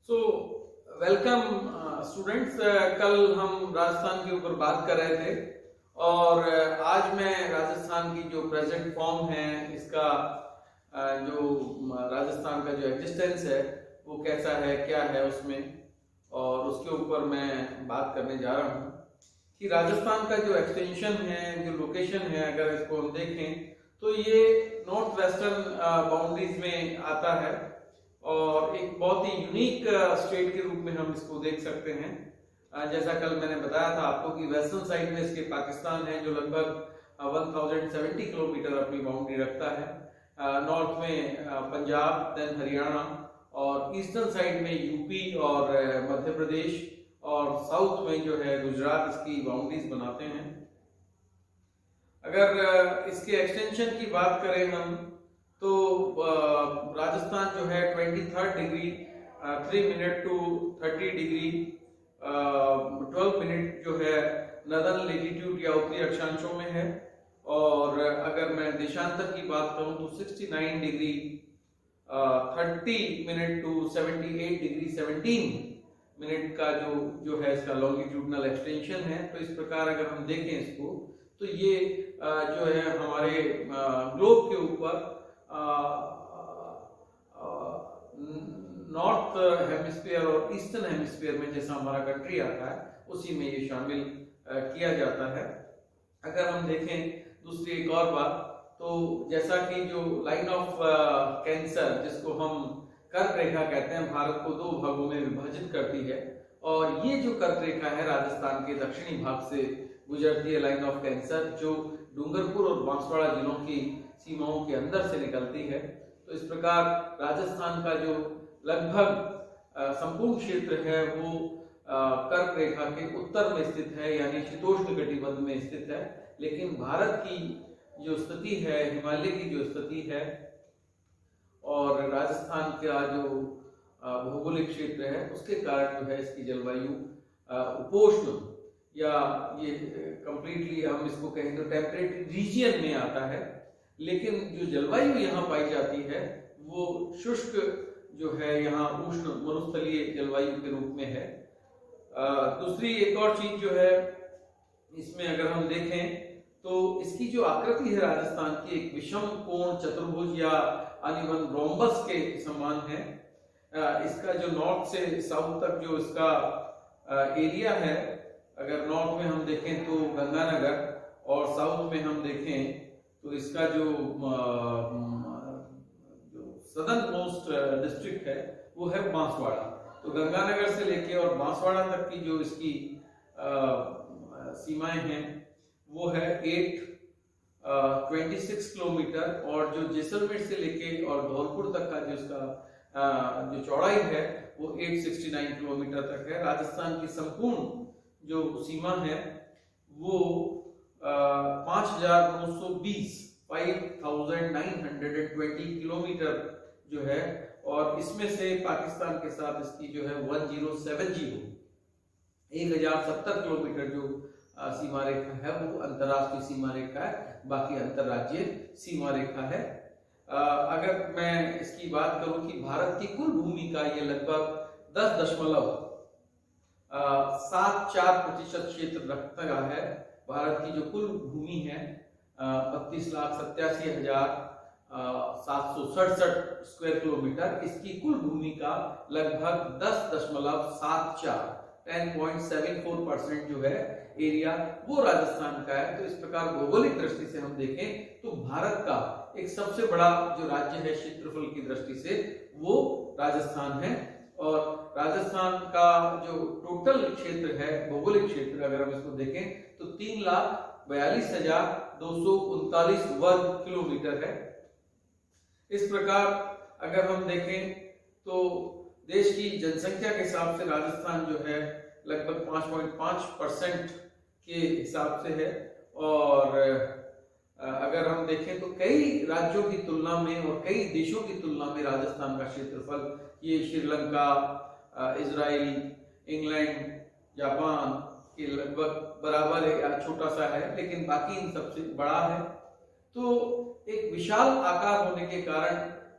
So welcome students. कल हम राजस्थान के ऊपर बात कर रहे थे और आज मैं राजस्थान की जो प्रेजेंट फॉर्म है इसका जो राजस्थान का जो एग्जिस्टेंस है वो कैसा है, क्या है उसमें, और उसके ऊपर मैं बात करने जा रहा हूँ कि राजस्थान का जो एक्सटेंशन है, जो लोकेशन है, अगर इसको हम देखें तो ये नॉर्थ वेस्टर्न बाउंड्रीज में आता है और एक बहुत ही यूनिक स्टेट के रूप में हम इसको देख सकते हैं। जैसा कल मैंने बताया था आपको कि वेस्टर्न साइड में इसके पाकिस्तान है जो लगभग 1070 किलोमीटर अपनी बाउंड्री रखता है। नॉर्थ में पंजाब, देन हरियाणा, और ईस्टर्न साइड में यूपी और मध्य प्रदेश, और साउथ में जो है गुजरात इसकी बाउंड्रीज बनाते हैं। अगर इसके एक्सटेंशन की बात करें हम तो राजस्थान जो है 23rd degree 3 minute to 30 degree 12 minute जो है नदर्न लेटीट्यूड या उत्तरी अक्षांशों में है। और अगर मैं देशांतर की बात करूं तो 69 degree 30 minute to 78 degree 17 minute का जो है इसका लॉन्गिट्यूडनल एक्सटेंशन है। तो इस प्रकार अगर हम देखें इसको तो ये जो है हमारे ग्लोब के ऊपर नॉर्थ हेमिस्फीयर और ईस्टर्न हेमिस्फीयर में जैसा हमारा कंट्री आता है उसी में ये शामिल किया जाता है। अगर हम देखें दूसरी एक और बात तो जैसा कि जो लाइन ऑफ कैंसर जिसको हम कर्क रेखा कहते हैं भारत को दो भागों में विभाजित करती है, और ये जो कर्क रेखा है राजस्थान के दक्षिणी भाग से गुजरती है, लाइन ऑफ कैंसर जो डूंगरपुर और बांसवाड़ा जिलों की सीमाओं के अंदर से निकलती है। तो इस प्रकार राजस्थान का जो लगभग संपूर्ण क्षेत्र है वो कर्क रेखा के उत्तर में स्थित है, यानी शीतोष्ण कटिबंध में स्थित है। लेकिन भारत की जो स्थिति है, हिमालय की जो स्थिति है और राजस्थान का जो भौगोलिक क्षेत्र है उसके कारण जो है इसकी जलवायु उपोष्ण या ये कंप्लीटली हम इसको कहें तो टेम्परेट रीजियन में आता है। लेकिन जो जलवायु यहाँ पाई जाती है वो शुष्क जो है यहाँ उष्ण मरुस्थलीय जलवायु के रूप में है। दूसरी एक और चीज जो है इसमें अगर हम देखें तो इसकी जो आकृति है राजस्थान की एक विषम कोण चतुर्भुज या अनिवन रोम्बस के समान है। इसका जो नॉर्थ से साउथ तक जो इसका एरिया है, अगर नॉर्थ में हम देखें तो गंगानगर और साउथ में हम देखें तो इसका जो सदर्न मोस्ट डिस्ट्रिक्ट है वो है बांसवाड़ा। तो गंगानगर से लेके और बांसवाड़ा तक की जो इसकी सीमाएं हैं वो है 26 किलोमीटर, और जो जैसलमेर से लेके और धौलपुर तक का जो इसका जो चौड़ाई है वो 869 किलोमीटर तक है। राजस्थान की संपूर्ण जो सीमा है वो 5920 किलोमीटर जो है, और इसमें से पाकिस्तान के साथ इसकी जो है 1070 किलोमीटर जो सीमा रेखा है वो अंतरराष्ट्रीय सीमा रेखा है, बाकी अंतरराज्यीय सीमा रेखा है। अगर मैं इसकी बात करूं कि भारत की कुल भूमि का ये लगभग 10.74% क्षेत्र रखता है। भारत की जो कुल भूमि है 32,87,767 स्क्वायर किलोमीटर, इसकी कुल भूमि का लगभग 10.74% जो है एरिया वो राजस्थान का है। तो इस प्रकार भौगोलिक दृष्टि से हम देखें तो भारत का एक सबसे बड़ा जो राज्य है क्षेत्रफल की दृष्टि से वो राजस्थान है। और राजस्थान का जो टोटल क्षेत्र है, भौगोलिक क्षेत्र अगर हम इसको देखें तो 3,42,239 वर्ग किलोमीटर है। इस प्रकार अगर हम देखें तो देश की जनसंख्या के हिसाब से राजस्थान जो है लगभग 5.5% के हिसाब से है। और अगर हम देखें तो कई राज्यों की तुलना में और कई देशों की तुलना में राजस्थान का क्षेत्रफल ये श्रीलंका, इजराइल, इंग्लैंड, जापान के लगभग बराबर है या छोटा सा है, लेकिन बाकी इन सबसे बड़ा है। तो एक विशाल आकार होने के कारण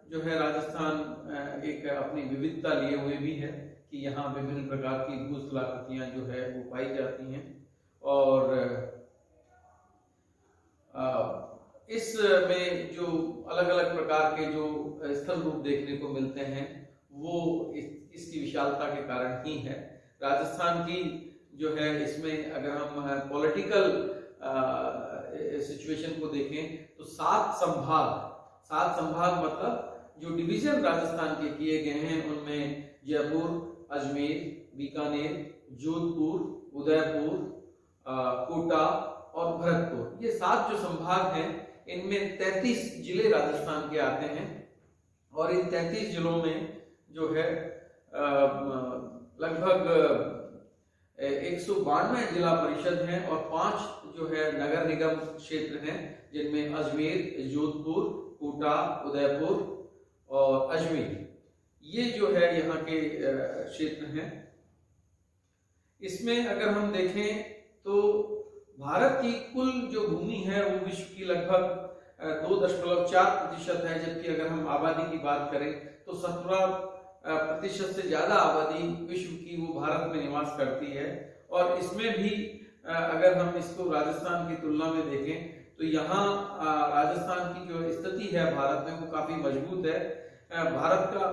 जो है राजस्थान एक अपनी विविधता लिए हुए भी है कि यहाँ विभिन्न प्रकार की भूस्थलाकृतियां जो है वो पाई जाती हैं, और इसमें जो अलग अलग प्रकार के जो स्थल रूप देखने को मिलते हैं वो इसकी विशालता के कारण ही है। राजस्थान की जो है इसमें अगर हम पॉलिटिकल सिचुएशन को देखें तो 7 संभाग मतलब जो डिवीजन राजस्थान के किए गए हैं उनमें जयपुर, अजमेर, बीकानेर, जोधपुर, उदयपुर, कोटा और भरतपुर, ये 7 जो संभाग हैं इनमें 33 जिले राजस्थान के आते हैं, और इन 33 जिलों में जो है लगभग 192 जिला परिषद हैं और 5 जो है नगर निगम क्षेत्र हैं, जिनमें अजमेर, जोधपुर, कोटा, उदयपुर और अजमेर, ये जो है यहाँ के क्षेत्र हैं। इसमें अगर हम देखें तो भारत की कुल जो भूमि है वो विश्व की लगभग 2.4% है, जबकि अगर हम आबादी की बात करें तो 17% से ज्यादा आबादी विश्व की वो भारत में निवास करती है। और इसमें भी अगर हम इसको राजस्थान की तुलना में देखें तो यहाँ राजस्थान की जो स्थिति है भारत में वो काफी मजबूत है। भारत का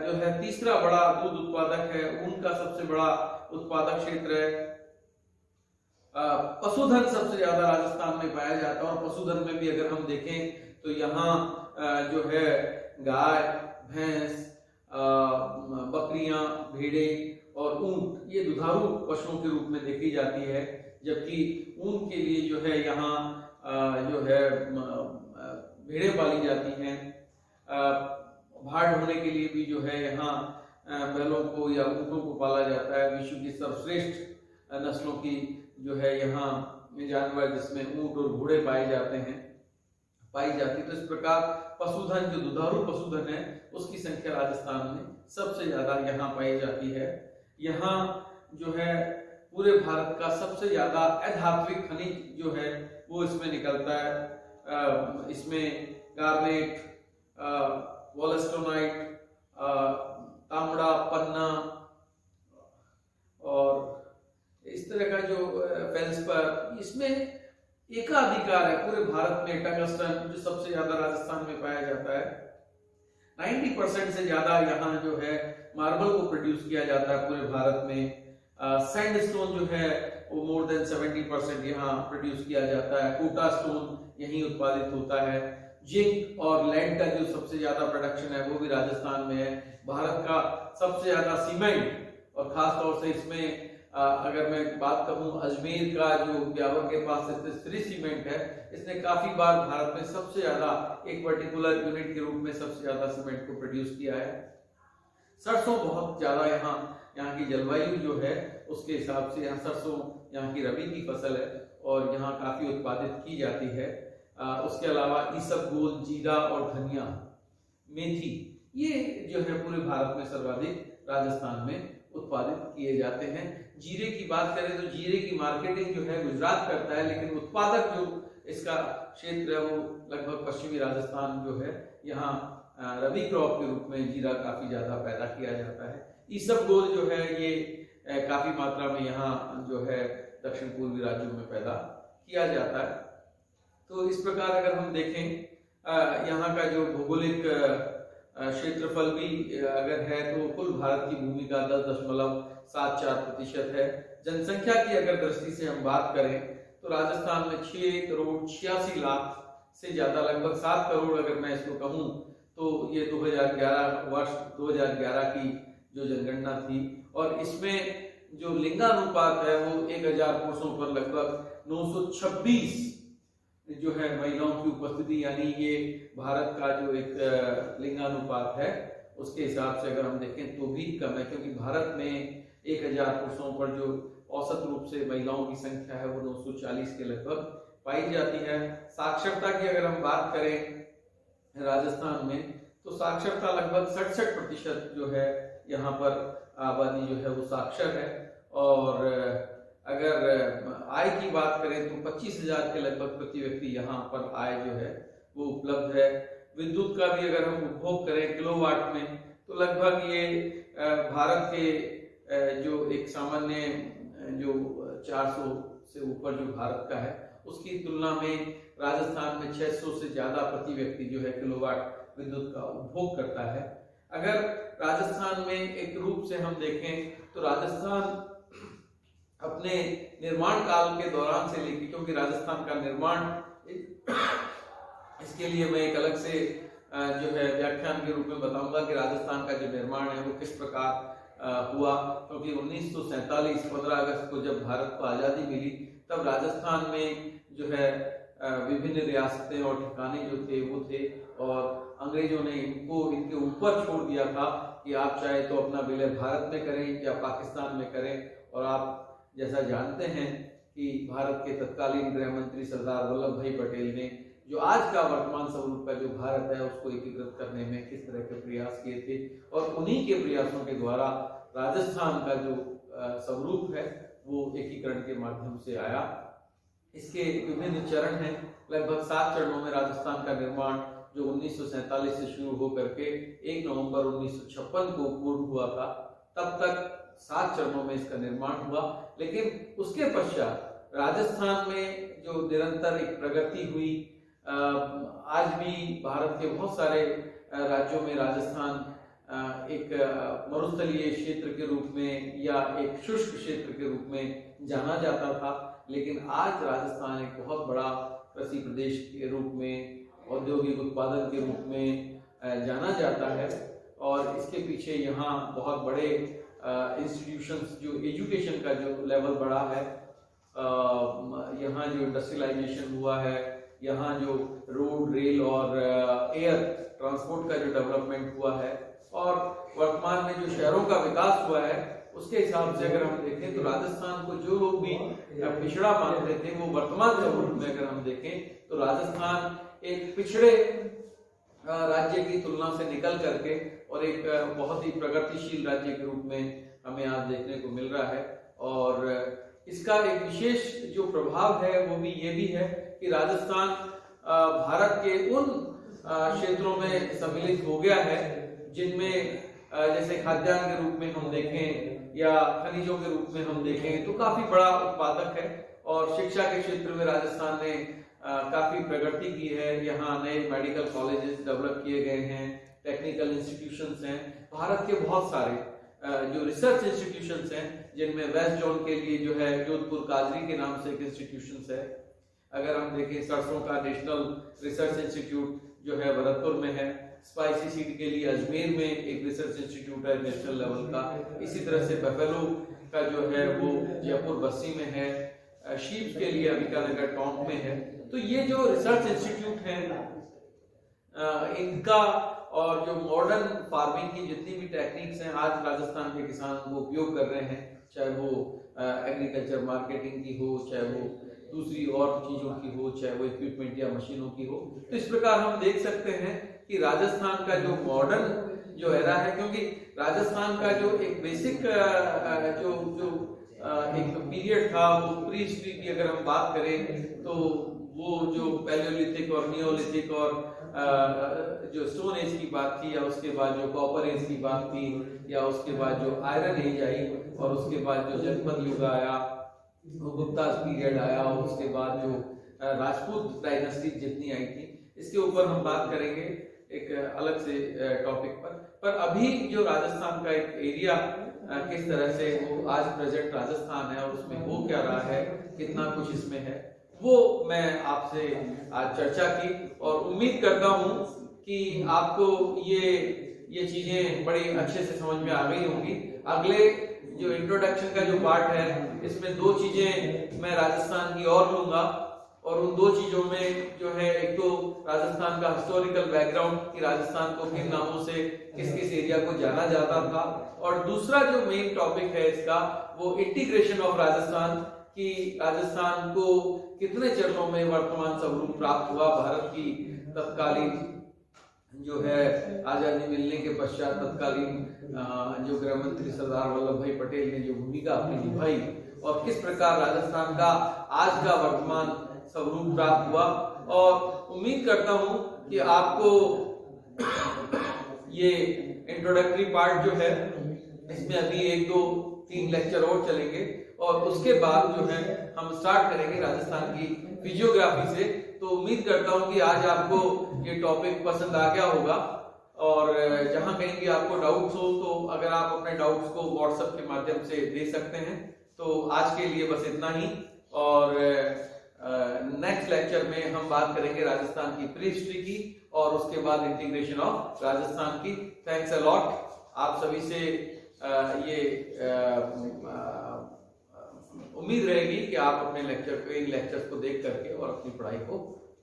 जो है तीसरा बड़ा दूध उत्पादक है, ऊन का सबसे बड़ा उत्पादक क्षेत्र है, पशुधन सबसे ज्यादा राजस्थान में पाया जाता है, और पशुधन में भी अगर हम देखें तो यहाँ जो है गाय, भैंस, बकरियां, भेड़े और ऊंट ये दुधारू पशुओं के रूप में देखी जाती है, जबकि ऊन के लिए जो है यहाँ जो है भेड़ें पाली जाती हैं। भाड़ ढोने के लिए भी जो है यहाँ बैलों को या ऊँटों को पाला जाता है। विश्व की सर्वश्रेष्ठ नस्लों की जो है यहाँ जानवर जिसमें ऊँट और घोड़े पाई जाती। तो इस प्रकार पशुधन जो दुधारू पशुधन है उसकी संख्या राजस्थान में सबसे ज्यादा यहाँ पाई जाती है। यहाँ जो है पूरे भारत का सबसे ज्यादा अधात्विक खनिज जो है वो इसमें निकलता है। इसमें गार्नेट, वॉलस्टोनाइट, तांबड़ा, पन्ना और इस तरह का जो फेल्सपर, इसमें एकाधिकार है पूरे भारत में। टंगस्टन जो सबसे ज्यादा राजस्थान में पाया जाता है, 90% से ज्यादा यहाँ जो है मार्बल को प्रोड्यूस किया जाता है पूरे भारत में। सैंडस्टोन जो है वो मोर देन 70% यहाँ प्रोड्यूस किया जाता है। कोटा स्टोन यहीं उत्पादित होता है। जिंक और लेड का जो सबसे ज्यादा प्रोडक्शन है वो भी राजस्थान में है। भारत का सबसे ज्यादा सीमेंट, और खास तौर से इसमें अगर मैं बात करूं अजमेर का जो ब्यावर के पास स्थित श्री सीमेंट है, इसने काफी बार भारत में सबसे ज्यादा एक पर्टिकुलर यूनिट के रूप में सबसे ज्यादा सीमेंट को प्रोड्यूस किया है। सरसों बहुत ज्यादा यहाँ की जलवायु जो है उसके हिसाब से यहाँ सरसों यहाँ की रबी की फसल है और यहाँ काफी उत्पादित की जाती है। उसके अलावा इसबगोल, जीरा और धनिया, मेथी, ये जो है पूरे भारत में सर्वाधिक राजस्थान में उत्पादित किए जाते हैं। जीरे की बात करें तो जीरे की मार्केटिंग जो है गुजरात करता है, लेकिन उत्पादक जो इसका क्षेत्र है वो लगभग पश्चिमी राजस्थान जो है, यहाँ रबी क्रॉप के रूप में जीरा काफी ज्यादा पैदा किया जाता है। इसबगोल जो है ये काफी मात्रा में यहाँ जो है दक्षिण पूर्वी राज्यों में पैदा किया जाता है। तो इस प्रकार अगर हम देखें यहाँ का जो भौगोलिक क्षेत्रफल भी अगर है तो कुल भारत की भूमि का 10.74% है। जनसंख्या की अगर दृष्टि से हम बात करें तो राजस्थान में 6,86,00,000 से ज्यादा, लगभग 7 करोड़ अगर मैं इसको कहूं तो ये 2011 की जो जनगणना थी, और इसमें जो लिंगानुपात है वो 1000 पुरुषों पर लगभग 926 जो है महिलाओं की उपस्थिति, यानी ये भारत का जो एक लिंगानुपात है उसके हिसाब से अगर हम देखें तो भी कम है, क्योंकि भारत में 1000 पुरुषों पर जो औसत रूप से महिलाओं की संख्या है वो 940 के लगभग पाई जाती है। साक्षरता की अगर हम बात करें राजस्थान में तो साक्षरता लगभग 67% जो है यहाँ पर आबादी जो है वो साक्षर है। और अगर आय की बात करें तो 25,000 के लगभग प्रति व्यक्ति यहाँ पर आय जो है वो उपलब्ध है। विद्युत का भी अगर हम उपभोग करें किलोवाट में, तो लगभग ये भारत के जो एक सामान्य जो 400 से ऊपर जो भारत का है उसकी तुलना में राजस्थान में 600 से ज्यादा प्रति व्यक्ति जो है किलोवाट विद्युत का उपभोग करता है। अगर राजस्थान में एक रूप से हम देखें तो राजस्थान अपने निर्माण काल के दौरान से लेकर, क्योंकि राजस्थान का निर्माण इसके लिए मैं एक अलग से जो है व्याख्यान के रूप में बताऊंगा कि राजस्थान का जो निर्माण है वो किस प्रकार हुआ, क्योंकि 1947 15 अगस्त को जब भारत को आजादी मिली तब राजस्थान में जो है विभिन्न रियासतें और ठिकाने जो थे वो थे, और अंग्रेजों ने इनको इनके ऊपर छोड़ दिया था कि आप चाहे तो अपना विलय भारत में करें या पाकिस्तान में करें। और आप जैसा जानते हैं कि भारत के तत्कालीन गृह मंत्री सरदार वल्लभ भाई पटेल ने जो आज का वर्तमान स्वरूप का जो भारत है उसको एकीकृत करने में किस तरह के प्रयास किए थे, और उन्हीं के प्रयासों के द्वारा राजस्थान का जो स्वरूप है वो एकीकरण के माध्यम से आया। इसके विभिन्न चरण हैं, लगभग 7 चरणों में राजस्थान का निर्माण जो 1947 से शुरू होकर के 1 नवंबर 1956 को पूर्ण हुआ था, तब तक 7 चरणों में इसका निर्माण हुआ। लेकिन उसके पश्चात राजस्थान में जो निरंतर एक प्रगति हुई, आज भी भारत के बहुत सारे राज्यों में राजस्थान एक मरुस्थलीय क्षेत्र के रूप में या एक शुष्क क्षेत्र के रूप में जाना जाता था, लेकिन आज राजस्थान एक बहुत बड़ा कृषि प्रदेश के रूप में, औद्योगिक उत्पादन के रूप में जाना जाता है। और इसके पीछे यहाँ बहुत बड़े इंस्टीट्यूशंस, जो एजुकेशन का जो लेवल बढ़ा है, यहाँ जो इंडस्ट्रियलाइजेशन हुआ है, यहाँ जो रोड रेल और एयर ट्रांसपोर्ट का जो डेवलपमेंट हुआ है, और वर्तमान में जो शहरों का विकास हुआ है, उसके हिसाब से अगर हम देखें तो राजस्थान को जो लोग भी पिछड़ा मानते थे वो वर्तमान स्वरूप में अगर हम देखें तो राजस्थान एक पिछड़े राज्य की तुलना से निकल करके और एक बहुत ही प्रगतिशील राज्य के रूप में हमें आज देखने को मिल रहा है। और इसका एक विशेष जो प्रभाव है वो भी ये भी है कि राजस्थान भारत के उन क्षेत्रों में सम्मिलित हो गया है जिनमें जैसे खाद्यान्न के रूप में हम देखें या खनिजों के रूप में हम देखें तो काफी बड़ा उत्पादक है। और शिक्षा के क्षेत्र में राजस्थान ने काफी प्रगति की है, यहाँ नए मेडिकल कॉलेजेस डेवलप किए गए हैं, टेक्निकल इंस्टीट्यूशंस हैं, भारत के बहुत सारे जो रिसर्च इंस्टीट्यूशंस हैं, जिनमें वेस्ट जोन के लिए जो है जोधपुर काजरी के नाम से एक इंस्टीट्यूशन है। अगर हम देखें सरसों का नेशनल रिसर्च इंस्टीट्यूट जो है भरतपुर में है, स्पाइसी सीड के लिए अजमेर में एक रिसर्च इंस्टीट्यूट है नेशनल लेवल का, इसी तरह से बफेलो का जो है वो जयपुर बस्सी में है, शीप्स के लिए अंबिकानगर टोंक में है। तो ये जो रिसर्च इंस्टीट्यूट है इनका और जो मॉडर्न फार्मिंग की जितनी भी टेक्निक्स हैं आज राजस्थान के किसान वो उपयोग कर रहे हैं, चाहे वो एग्रीकल्चर मार्केटिंग की हो, चाहे वो दूसरी और चीजों की हो, चाहे वो इक्विपमेंट या मशीनों की हो। तो इस प्रकार हम देख सकते हैं कि राजस्थान का जो मॉडर्न जो एरा है, क्योंकि राजस्थान का जो एक बेसिक जो एक पीरियड था वो प्री हिस्ट्री की अगर हम बात करें तो वो जो पैलियोलिथिक और नियोलिथिक और जो स्टोन एज की बात थी, या उसके बाद जो कॉपर एज की बात थी, या उसके बाद जो आयरन एज आई, और उसके बाद जो जनपद युग आया, गुप्ता पीरियड आया, और उसके बाद जो राजपूत डायनेस्टी जितनी आई थी, इसके ऊपर हम बात करेंगे एक अलग से टॉपिक पर अभी जो राजस्थान का एक एरिया किस तरह से वो आज प्रेजेंट राजस्थान है और उसमें हो क्या रहा है, कितना कुछ इसमें है, वो मैं आपसे आज चर्चा की। और उम्मीद करता हूं कि आपको ये चीजें बड़ी अच्छे से समझ में आ गई होंगी। अगले जो इंट्रोडक्शन का जो पार्ट है इसमें 2 चीजें मैं राजस्थान की और लूंगा, और उन 2 चीजों में जो है एक तो राजस्थान का हिस्टोरिकल बैकग्राउंड कि राजस्थान को किन नामों से किस किस एरिया को जाना जाता था, और दूसरा जो मेन टॉपिक है इसका वो इंटीग्रेशन ऑफ राजस्थान कि राजस्थान को कितने चरणों में वर्तमान स्वरूप प्राप्त हुआ। भारत की तत्कालीन जो है आजादी मिलने के पश्चात तत्कालीन जो गृह मंत्री सरदार वल्लभ भाई पटेल ने जो भूमिका अपनी निभाई और किस प्रकार राजस्थान का आज का वर्तमान स्वरूप प्राप्त हुआ। और उम्मीद करता हूं कि आपको ये इंट्रोडक्टरी पार्ट जो है इसमें अभी 1 2 3 लेक्चर और चलेंगे और उसके बाद जो है हम स्टार्ट करेंगे राजस्थान की फिजियोग्राफी से। तो उम्मीद करता हूं कि आज आपको ये टॉपिक पसंद आ गया होगा और जहां कहीं भी आपको डाउट्स हो तो अगर आप अपने डाउट्स को व्हाट्सएप के माध्यम से दे सकते हैं। तो आज के लिए बस इतना ही और नेक्स्ट लेक्चर में हम बात करेंगे राजस्थान की प्री हिस्ट्री की और उसके बाद इंटीग्रेशन ऑफ राजस्थान की। Thanks a lot. आप सभी से ये उम्मीद रहेगी कि आप अपने इन लेक्चर्स को देख करके और अपनी पढ़ाई को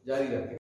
जारी रखें।